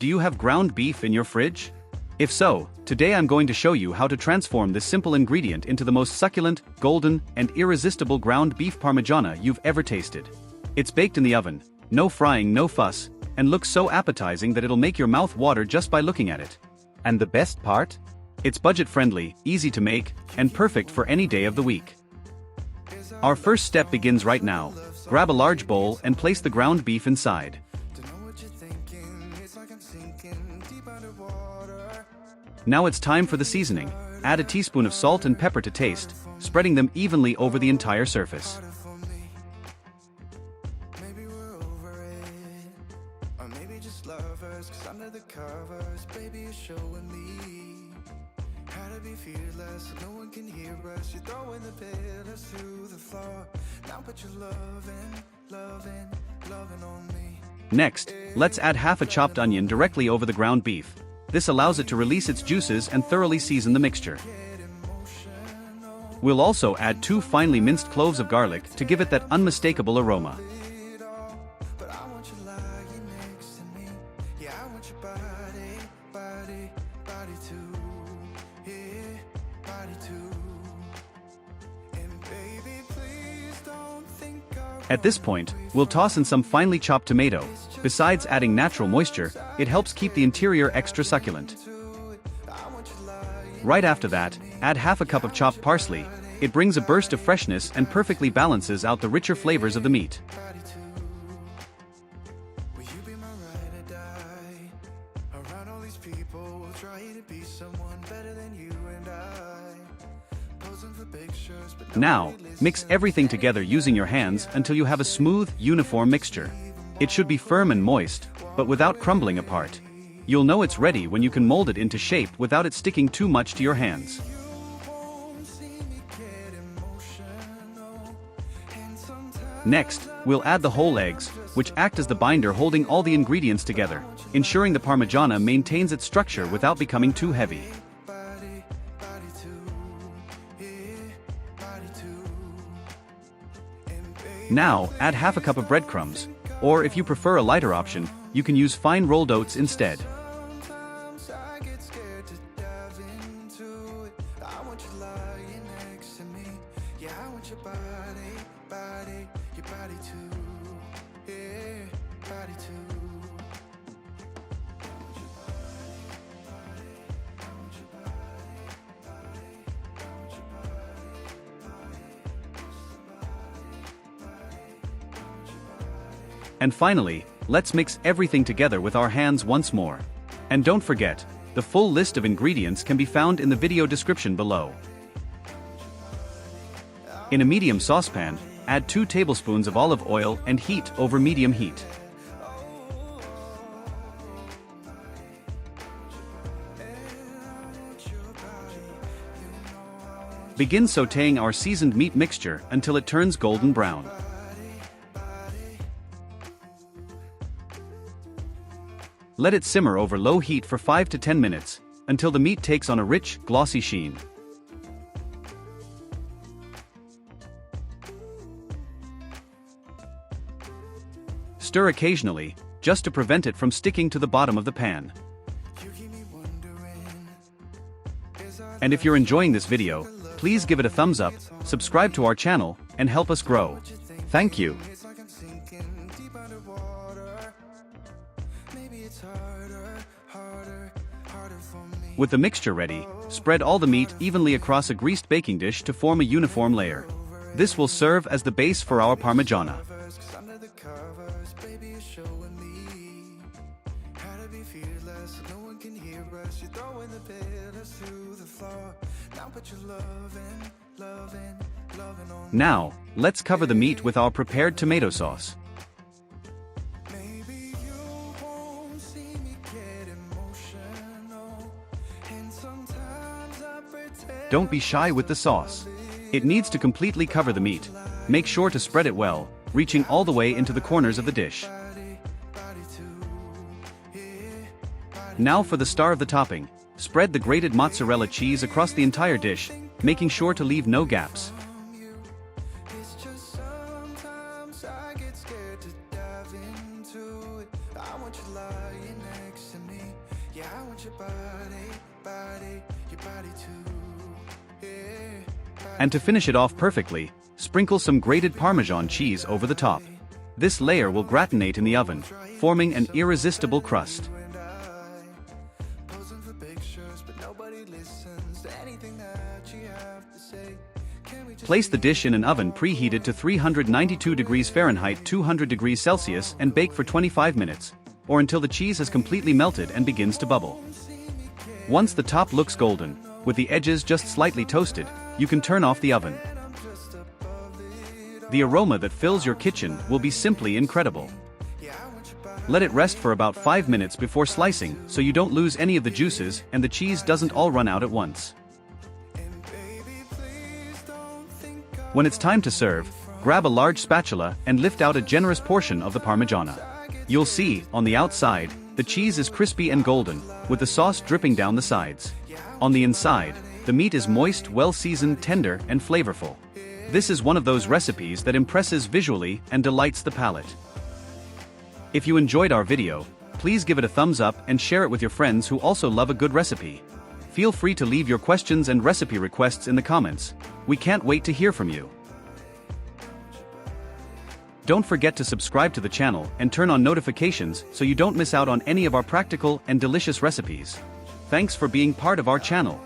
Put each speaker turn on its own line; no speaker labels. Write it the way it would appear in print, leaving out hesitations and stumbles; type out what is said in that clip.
Do you have ground beef in your fridge? If so, today I'm going to show you how to transform this simple ingredient into the most succulent, golden, and irresistible ground beef parmigiana you've ever tasted. It's baked in the oven, no frying, no fuss, and looks so appetizing that it'll make your mouth water just by looking at it. And the best part? It's budget-friendly, easy to make, and perfect for any day of the week. Our first step begins right now. Grab a large bowl and place the ground beef inside. Now it's time for the seasoning. Add a teaspoon of salt and pepper to taste, spreading them evenly over the entire surface. Next, let's add half a chopped onion directly over the ground beef. This allows it to release its juices and thoroughly season the mixture. We'll also add 2 finely minced cloves of garlic to give it that unmistakable aroma. At this point, we'll toss in some finely chopped tomato. Besides adding natural moisture, it helps keep the interior extra succulent. Right after that, add half a cup of chopped parsley. It brings a burst of freshness and perfectly balances out the richer flavors of the meat. Now, mix everything together using your hands until you have a smooth, uniform mixture. It should be firm and moist, but without crumbling apart. You'll know it's ready when you can mold it into shape without it sticking too much to your hands. Next, we'll add the whole eggs, which act as the binder holding all the ingredients together, ensuring the parmigiana maintains its structure without becoming too heavy. Now, add half a cup of breadcrumbs, or if you prefer a lighter option, you can use fine rolled oats instead. And finally, let's mix everything together with our hands once more. And don't forget, the full list of ingredients can be found in the video description below. In a medium saucepan, add 2 tablespoons of olive oil and heat over medium heat. Begin sautéing our seasoned meat mixture until it turns golden brown. Let it simmer over low heat for 5 to 10 minutes, until the meat takes on a rich, glossy sheen. Stir occasionally, just to prevent it from sticking to the bottom of the pan. And if you're enjoying this video, please give it a thumbs up, subscribe to our channel, and help us grow. Thank you. With the mixture ready, spread all the meat evenly across a greased baking dish to form a uniform layer. This will serve as the base for our parmigiana. Now, let's cover the meat with our prepared tomato sauce. Don't be shy with the sauce. It needs to completely cover the meat. Make sure to spread it well, reaching all the way into the corners of the dish. Now for the star of the topping. Spread the grated mozzarella cheese across the entire dish, making sure to leave no gaps. And to finish it off perfectly, sprinkle some grated Parmesan cheese over the top. This layer will gratinate in the oven, forming an irresistible crust. Place the dish in an oven preheated to 392 degrees Fahrenheit 200 degrees Celsius and bake for 25 minutes, or until the cheese has completely melted and begins to bubble. Once the top looks golden, with the edges just slightly toasted, you can turn off the oven. The aroma that fills your kitchen will be simply incredible. Let it rest for about 5 minutes before slicing so you don't lose any of the juices and the cheese doesn't all run out at once. When it's time to serve, grab a large spatula and lift out a generous portion of the Parmigiana. You'll see, on the outside, the cheese is crispy and golden, with the sauce dripping down the sides. On the inside, the meat is moist, well-seasoned, tender, and flavorful. This is one of those recipes that impresses visually and delights the palate. If you enjoyed our video, please give it a thumbs up and share it with your friends who also love a good recipe. Feel free to leave your questions and recipe requests in the comments. We can't wait to hear from you. Don't forget to subscribe to the channel and turn on notifications so you don't miss out on any of our practical and delicious recipes. Thanks for being part of our channel.